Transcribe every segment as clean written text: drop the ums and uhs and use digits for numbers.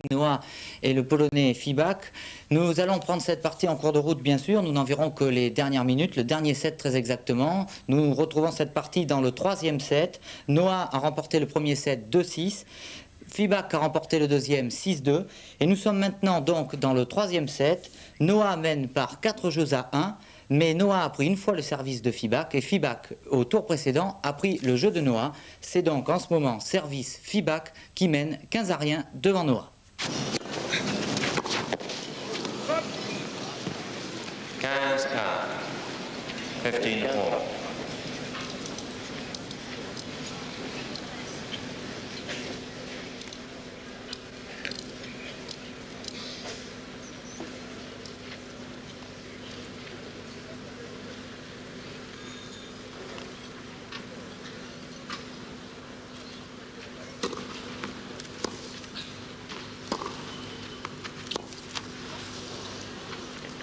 Noah et le Polonais Fibak. Nous allons prendre cette partie en cours de route, bien sûr. Nous n'en verrons que les dernières minutes, le dernier set très exactement. Nous retrouvons cette partie dans le troisième set. Noah a remporté le premier set 2-6. Fibak a remporté le deuxième 6-2. Et nous sommes maintenant donc dans le troisième set. Noah mène par 4 jeux à 1. Mais Noah a pris une fois le service de Fibak et Fibak, au tour précédent, a pris le jeu de Noah. C'est donc en ce moment service Fibak qui mène 15-1 devant Noah. 15 15 all.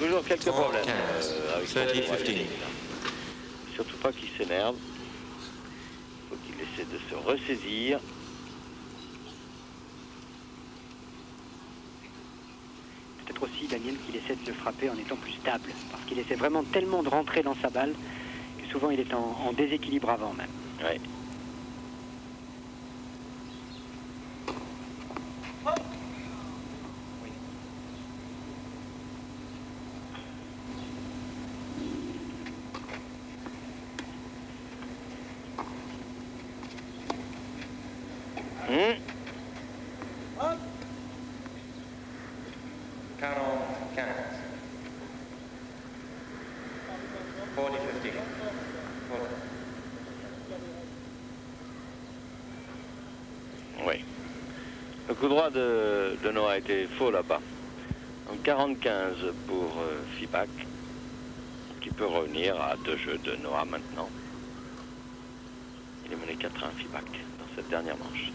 Toujours quelques problèmes 15, avec 30, 15. Surtout pas qu'il s'énerve. Il faut qu'il essaie de se ressaisir. Peut-être aussi, Daniel, qu'il essaie de se frapper en étant plus stable. Parce qu'il essaie vraiment tellement de rentrer dans sa balle que souvent il est en déséquilibre avant même. Ouais. Hop. 45. 40, 50. Oui. Le coup droit de Noah a été faux là-bas. Donc 40-15 pour Fibak, qui peut revenir à 2 jeux de Noah maintenant. Il est mené 4-1 Fibak dans cette dernière manche.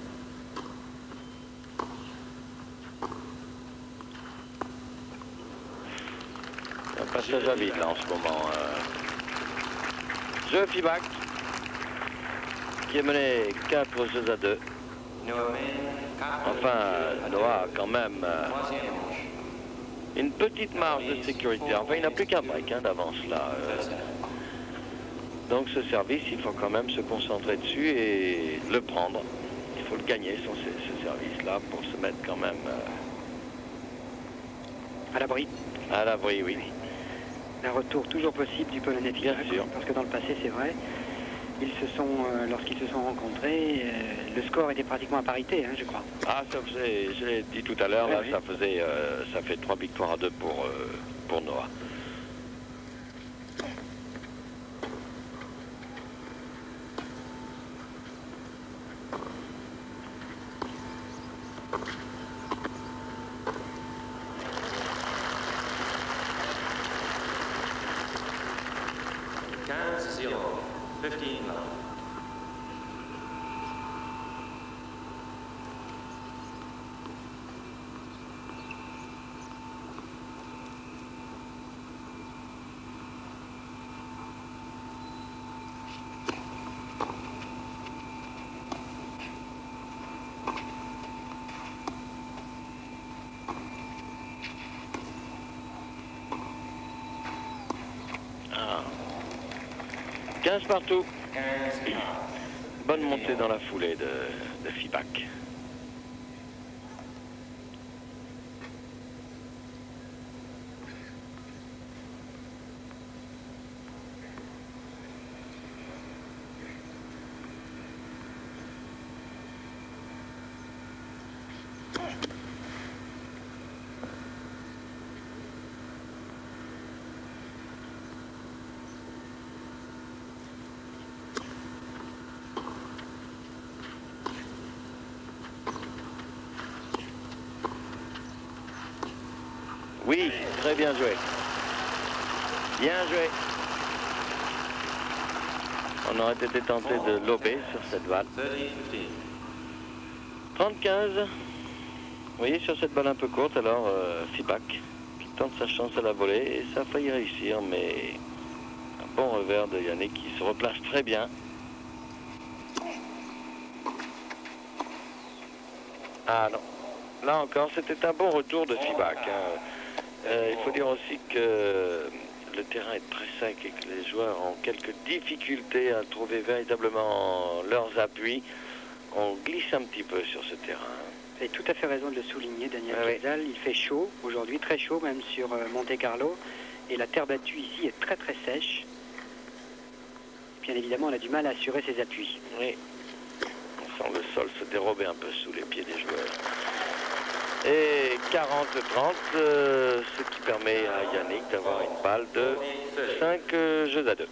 Un passage à vide là en ce moment. Jeu Fibak, qui est mené 4 jeux à 2. Enfin, Noah a quand même une petite marge de sécurité. Enfin, il n'a plus qu'un break d'avance là. Donc ce service, il faut quand même se concentrer dessus et le prendre. Il faut le gagner, ce service-là, pour se mettre quand même À l'abri. à l'abri, oui. Un retour toujours possible du Polonais Fibak. Bien sûr. Parce que dans le passé, c'est vrai, lorsqu'ils se sont rencontrés, le score était pratiquement à parité, je crois. Ah, ça faisait, je l'ai dit tout à l'heure, là, ça fait 3 victoires à 2 pour Noah. Ah. 15 partout. 15. Bonne montée dans la foulée de Fibak. Oui, très bien joué. Bien joué. On aurait été tenté de lober sur cette balle. 30-15. Vous voyez, sur cette balle un peu courte, alors Fibak qui tente sa chance à la volée et ça a failli réussir, mais un bon revers de Yannick qui se replace très bien. Ah non, là encore, c'était un bon retour de Fibac. Il faut dire aussi que le terrain est très sec et que les joueurs ont quelques difficultés à trouver véritablement leurs appuis. On glisse un petit peu sur ce terrain. Vous avez tout à fait raison de le souligner, Daniel Oui. Quetzal. Il fait chaud aujourd'hui, très chaud même sur Monte Carlo. Et la terre battue ici est très très sèche. Bien évidemment, on a du mal à assurer ses appuis. Oui, on sent le sol se dérober un peu sous les pieds des joueurs. Et 40-30, ce qui permet à Yannick d'avoir une balle de 5 jeux à 2.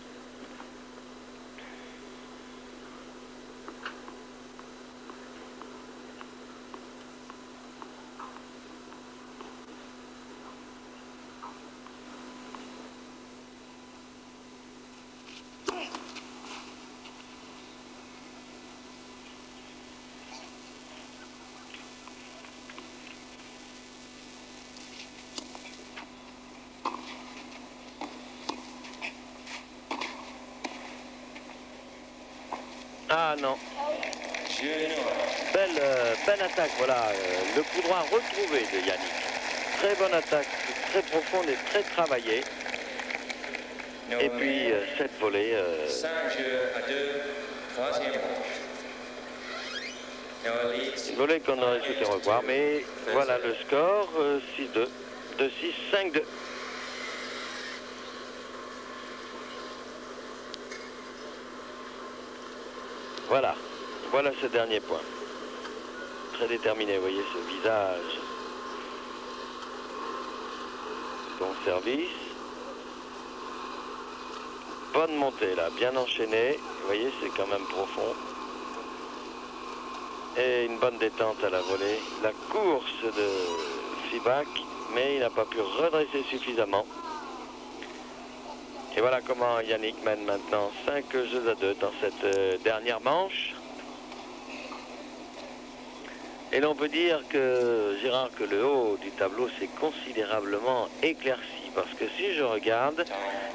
Ah non. Belle attaque, voilà. Le coup droit retrouvé de Yannick. Très bonne attaque, très profonde et très travaillée. Et puis cette volée. 5 jeux à 2, troisième manche. Une volée qu'on aurait souhaité revoir, mais voilà le score, 6-2, 2-6, 5-2. Voilà, voilà ce dernier point. Très déterminé, vous voyez ce visage. Bon service. Bonne montée là, bien enchaînée. Vous voyez, c'est quand même profond. Et une bonne détente à la volée. La course de Fibac, mais il n'a pas pu redresser suffisamment. Et voilà comment Yannick mène maintenant 5 jeux à 2 dans cette dernière manche. Et l'on peut dire que, Gérard, que le haut du tableau s'est considérablement éclairci. Parce que si je regarde,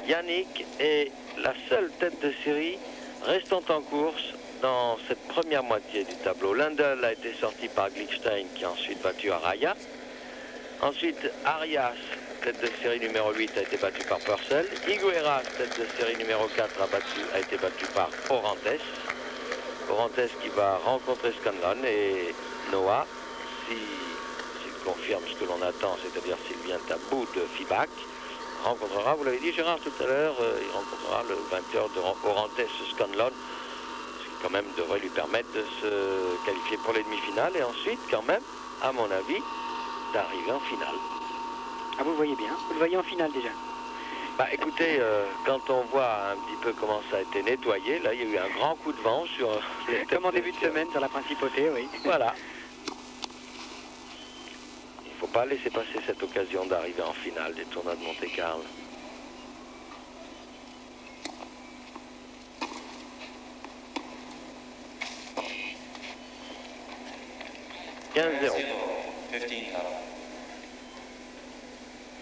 Yannick est la seule tête de série restant en course dans cette première moitié du tableau. Lindell a été sorti par Glickstein qui a ensuite battu Araya. Ensuite, Arias, tête de série numéro 8, a été battu par Purcell. Higueras, tête de série numéro 4, a été battu par Orantes. Orantes qui va rencontrer Scanlon et Noah, s'il confirme ce que l'on attend, c'est-à-dire s'il vient à bout de Fibac, rencontrera, vous l'avez dit Gérard tout à l'heure, il rencontrera le vainqueur de Orantes Scanlon, ce qui quand même devrait lui permettre de se qualifier pour les demi-finales et ensuite quand même, à mon avis, d'arriver en finale. Ah, vous le voyez bien, vous le voyez en finale déjà. Bah écoutez, quand on voit un petit peu comment ça a été nettoyé, là il y a eu un grand coup de vent sur les Comme en début de semaine sur la Principauté, oui. Voilà. Il ne faut pas laisser passer cette occasion d'arriver en finale des tournois de Monte-Carlo.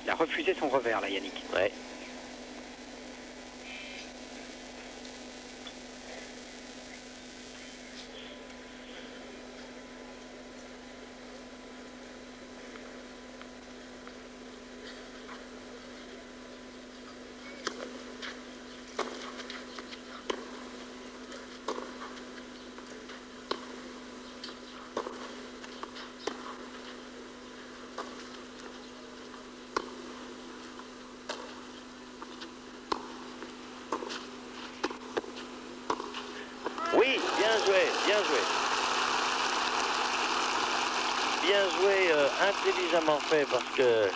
Il a refusé son revers là, Yannick. Ouais. Oui, bien joué, bien joué. Bien joué, intelligemment fait parce que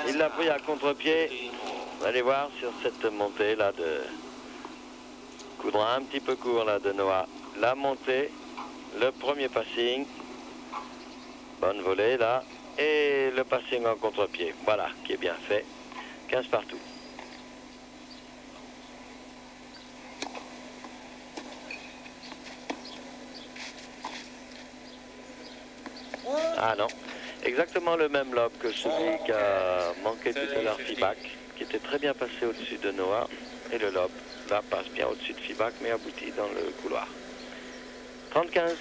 il l'a pris à contre-pied. Vous allez voir sur cette montée là de coup droit un petit peu court là de Noah. La montée, le premier passing, bonne volée là, et le passing en contre-pied. Voilà, qui est bien fait. 15 partout. Ah non, exactement le même lob que celui qu'a manqué tout à l'heure Fibac, qui était très bien passé au-dessus de Noah. Et le lob, là, passe bien au-dessus de Fibac, mais aboutit dans le couloir. 30-15.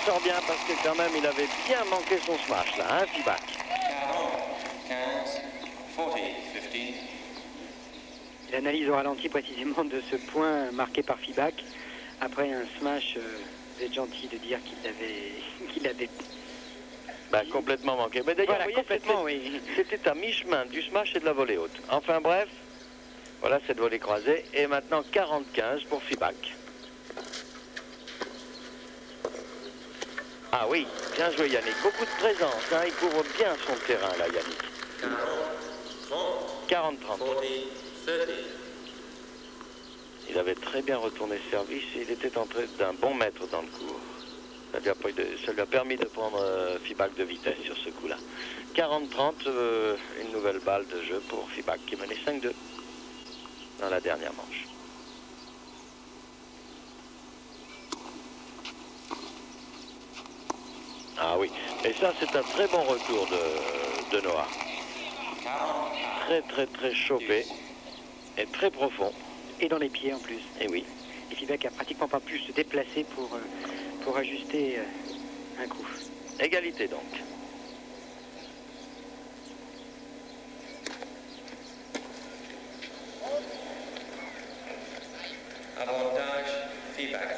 sort bien parce que quand même il avait bien manqué son smash là, hein, Fibac. 15, 40, 15. Il analyse au ralenti précisément de ce point marqué par Fibac. Après un smash, vous êtes gentil de dire qu'il avait Bah, complètement manqué. Mais d'ailleurs, voilà, vous voyez, complètement, oui. c'était à mi-chemin du smash et de la volée haute. Enfin bref, voilà cette volée croisée. Et maintenant 40-15 pour Fibac. Ah oui, bien joué Yannick. Beaucoup de présence, hein. Il couvre bien son terrain là, Yannick. 40, 40-30. 40, 30. Il avait très bien retourné service et il était entré d'un bon mètre dans le cours. Ça lui a permis de prendre Fibac de vitesse sur ce coup-là. 40-30, une nouvelle balle de jeu pour Fibac qui menait 5-2 dans la dernière manche. Ah oui, et ça c'est un très bon retour de Noah. Très chopé et très profond. Et dans les pieds en plus. Et oui. Et Fibac a pratiquement pas pu se déplacer pour ajuster un coup. Égalité donc. Avantage, Fibac.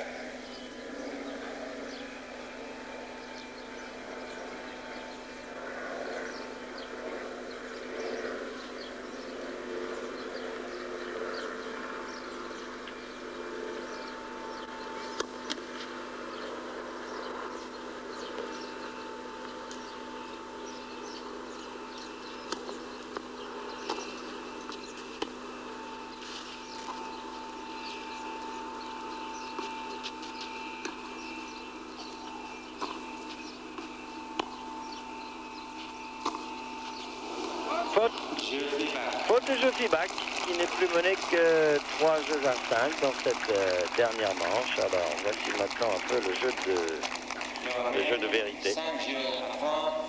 Faute de jeu Fibac, qui n'est plus mené que 3 jeux à 5 dans cette dernière manche. Alors voici maintenant un peu le jeu de vérité. 5 jeux à 3,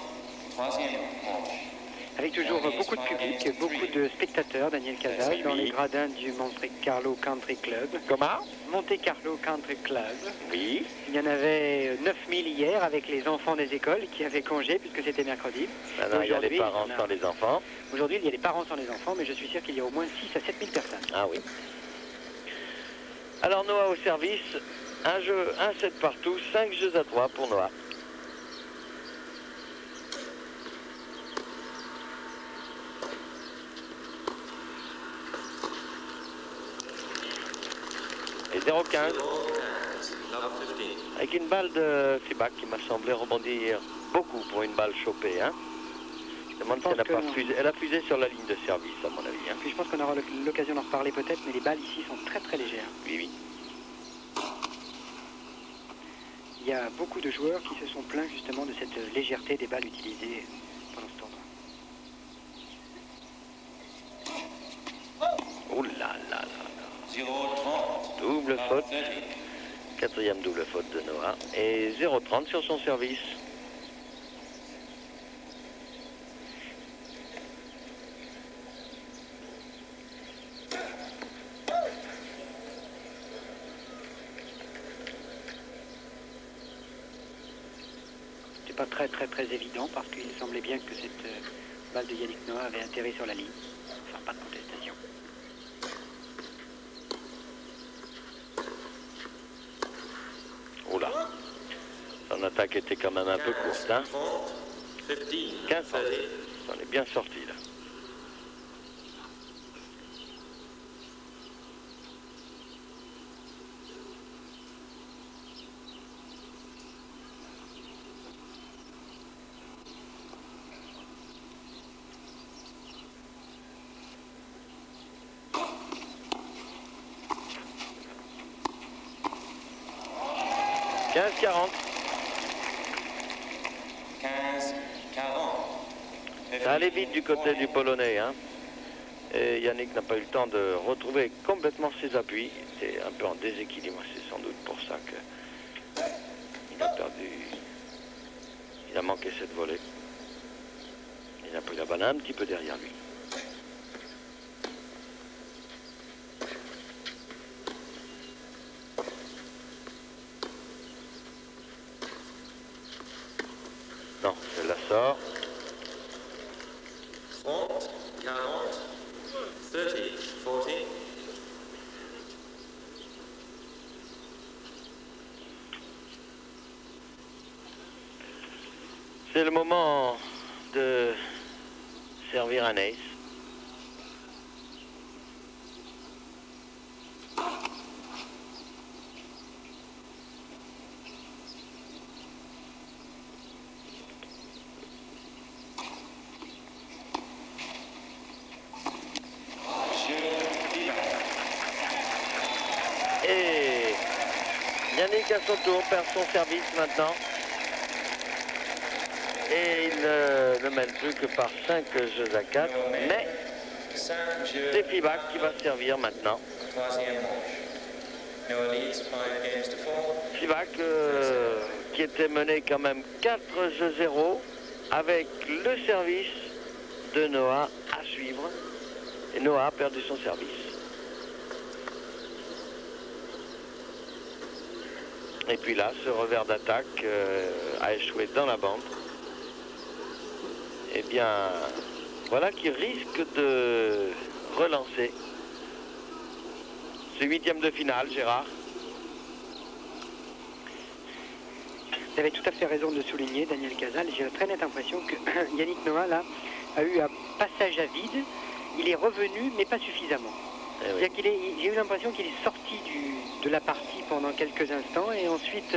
troisième manche. Avec toujours beaucoup de public, beaucoup de spectateurs, Daniel Casal, Oui, dans oui. les gradins du Monte Carlo Country Club. Comment? Monte Carlo Country Club. Oui. Il y en avait 9000 hier avec les enfants des écoles qui avaient congé puisque c'était mercredi. Maintenant il y a les Aujourd'hui, parents sans les enfants. Aujourd'hui, il y a les parents sans les enfants, mais je suis sûr qu'il y a au moins 6 à 7000 personnes. Ah oui. Alors Noah au service, un set partout, 5 jeux à 3 pour Noah. Et 0-15. Avec une balle de Fibac qui m'a semblé rebondir beaucoup pour une balle chopée. Hein. Je me demande si elle n'a pas fusé. Elle a fusé sur la ligne de service, à mon avis. Hein. Puis je pense qu'on aura l'occasion d'en reparler peut-être, mais les balles ici sont très légères. Oui, oui. Il y a beaucoup de joueurs qui se sont plaints justement de cette légèreté des balles utilisées pendant ce tournoi. Oh là là là. 0, 30. Double faute. Quatrième double faute de Noah. Et 0-30 sur son service. C'est pas très évident parce qu'il semblait bien que cette balle de Yannick Noah avait atterri sur la ligne. Enfin, pas de contestation. Oh là. Son attaque était quand même un peu courte. Hein. 15 ans. On est bien sorti là. « 15-40. 15, 40. Ça allait vite du côté du Polonais. Hein. Et Yannick n'a pas eu le temps de retrouver complètement ses appuis. Il était un peu en déséquilibre. C'est sans doute pour ça qu'il a perdu. Il a manqué cette volée. Il a pris la balle un petit peu derrière lui. 40. C'est le moment de servir un ace. Et Yannick à son tour perd son service maintenant. Et il ne mène plus que par 5 jeux à 4. Mais c'est Fibac qui va servir maintenant. Fibac qui était mené quand même 4-0 avec le service de Noah à suivre. Et Noah a perdu son service. Et puis là, ce revers d'attaque a échoué dans la bande. Eh bien, voilà qui risque de relancer ce 8e de finale, Gérard. Vous avez tout à fait raison de souligner, Daniel Cazal. J'ai la très nette impression que Yannick Noah là, a eu un passage à vide. Il est revenu, mais pas suffisamment. Eh oui. J'ai eu l'impression qu'il est sorti de la partie pendant quelques instants et ensuite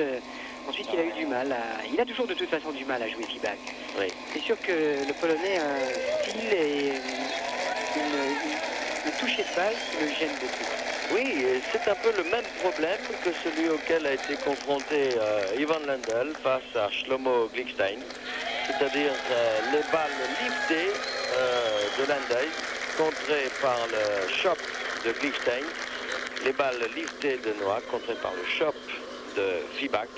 il a eu du mal. Il a toujours de toute façon du mal à jouer Fibac. Oui. C'est sûr que le Polonais a un style et une toucher de balle qui le gêne beaucoup. Oui, et c'est un peu le même problème que celui auquel a été confronté Ivan Lendl face à Shlomo Glickstein. C'est-à-dire les balles liftées de Lendl contrées par le chop de Glickstein. Les balles liftées de Noah contrées par le chop de Fibac.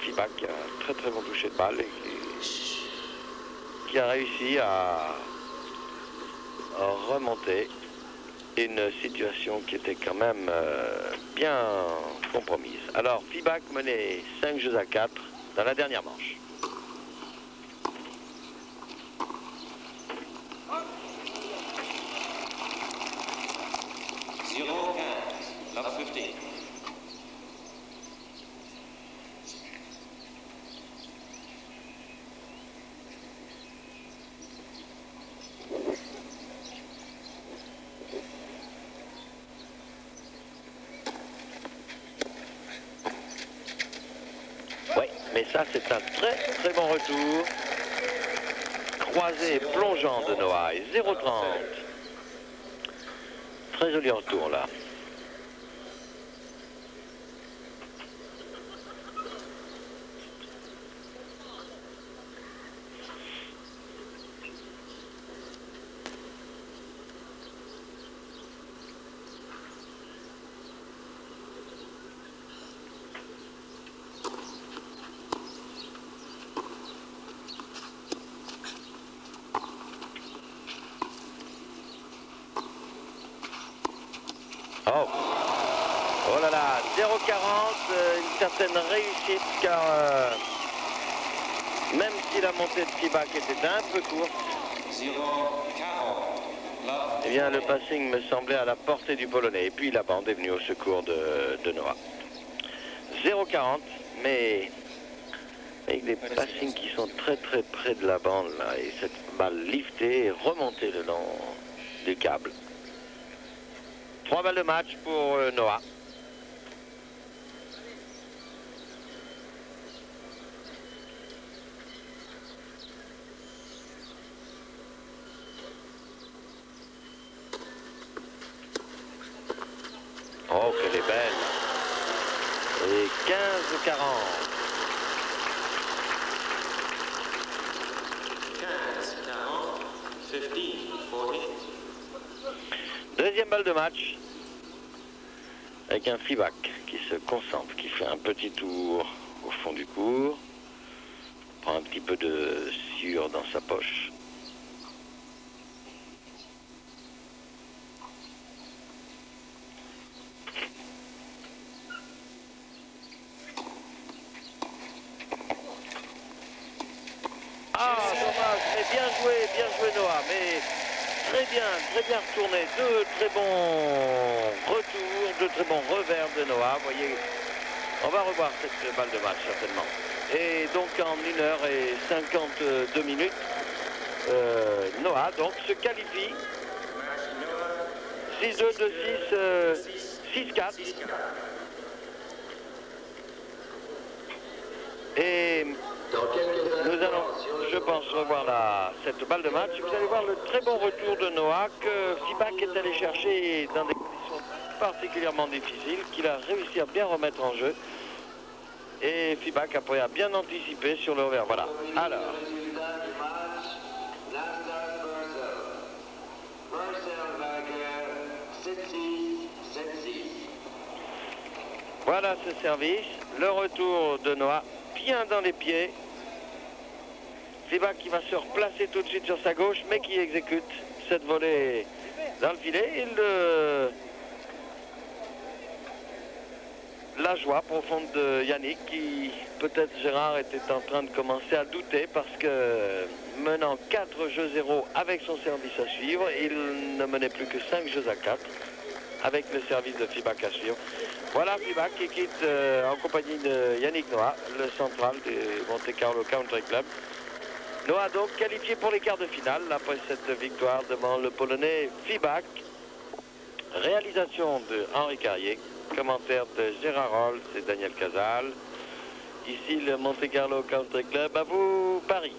Fibac qui a un très très bon toucher de balle et qui a réussi à remonter une situation qui était quand même bien compromise. Alors Fibac menait 5 jeux à 4 dans la dernière manche. Love 15. Oui, mais ça c'est un très très bon retour. Croisé plongeant de Noah et 0,30. Très joli retour là. Oh là là, 0,40, une certaine réussite car même si la montée de Fibac était un peu courte, eh bien le passing me semblait à la portée du Polonais. Et puis la bande est venue au secours de Noah. 0,40, mais avec des passings qui sont très très près de la bande là, et cette balle liftée et remontée le long du câble. 3 balles de match pour Noah. Oh, qu'elle est belle. Et 15-40. 15-40. Deuxième balle de match. Avec un Fibac qui se concentre, qui fait un petit tour au fond du court. Prend un petit peu de sueur dans sa poche. Ah, dommage, mais bien joué Noah, mais très très bien retourné. Deux très bons retours, deux très bons revers de Noah. Vous voyez, on va revoir cette balle de match certainement. Et donc en 1h52 minutes, Noah donc se qualifie 6-2, 2-6, 6-4. Et nous allons, je pense, revoir cette balle de match. Vous allez voir le très bon retour de Noah que Fibac est allé chercher dans des conditions particulièrement difficiles, qu'il a réussi à bien remettre en jeu. Et Fibac après a bien anticipé sur le revers. Voilà. Alors. Voilà ce service. Le retour de Noah bien dans les pieds. Fibac qui va se replacer tout de suite sur sa gauche, mais qui exécute cette volée dans le filet. La joie profonde de Yannick, qui peut-être Gérard était en train de commencer à douter parce que menant 4-0 avec son service à suivre, il ne menait plus que 5 jeux à 4 avec le service de Fibac à suivre. Voilà Fibac qui quitte en compagnie de Yannick Noah, le central du Monte Carlo Country Club. Noah donc qualifié pour les quarts de finale après cette victoire devant le Polonais Fibac. Réalisation de Henri Carrier. Commentaire de Gérard Rolls et Daniel Casal. Ici le Monte Carlo Country Club. À vous Paris.